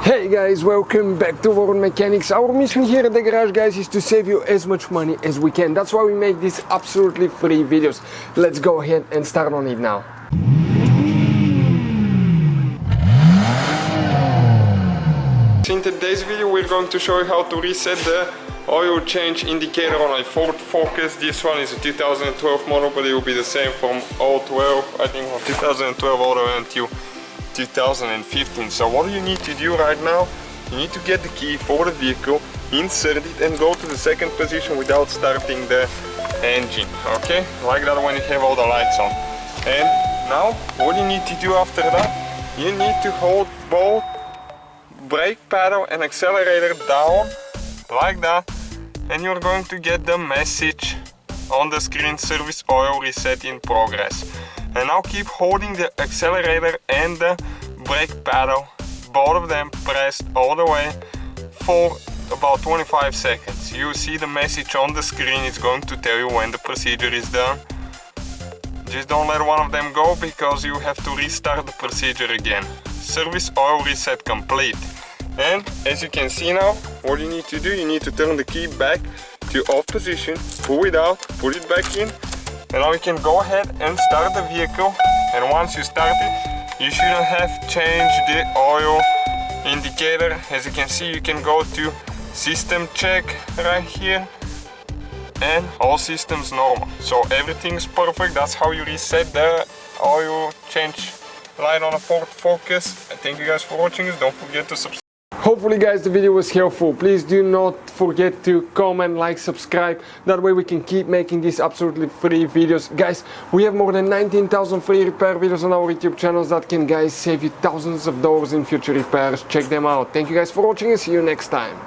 Hey guys, welcome back to Ford Mechanics. Our mission here at the garage, guys, is to save you as much money as we can. That's why we make these absolutely free videos. Let's go ahead and start on it now. In today's video we're going to show you how to reset the oil change indicator on a Ford Focus. This one is a 2012 model, but it will be the same from 2012, I think from 2012 all the way until 2015. So what you need to do right now, you need to get the key for the vehicle, insert it and go to the second position without starting the engine, okay? Like that when you have all the lights on. And now what you need to do after that, you need to hold both brake pedal and accelerator down like that, and you're going to get the message on the screen: service oil reset in progress. And now keep holding the accelerator and the brake pedal, both of them pressed all the way for about 25 seconds. You see the message on the screen. It's going to tell you when the procedure is done. Just don't let one of them go, because you have to restart the procedure again. Service oil reset complete. And as you can see now, what you need to do, you need to turn the key back to off position, pull it out, put it back in, and now you can go ahead and start the vehicle. And once you start it, you shouldn't have changed the oil indicator. As you can see, you can go to system check right here, and all systems normal. So everything's perfect. That's how you reset the oil change light on a Ford Focus. Thank you guys for watching this. Don't forget to subscribe. Hopefully guys the video was helpful. Please do not forget to comment, like, subscribe. That way we can keep making these absolutely free videos. Guys, we have more than 19,000 free repair videos on our YouTube channels that can, guys, save you thousands of dollars in future repairs. Check them out. Thank you guys for watching and see you next time.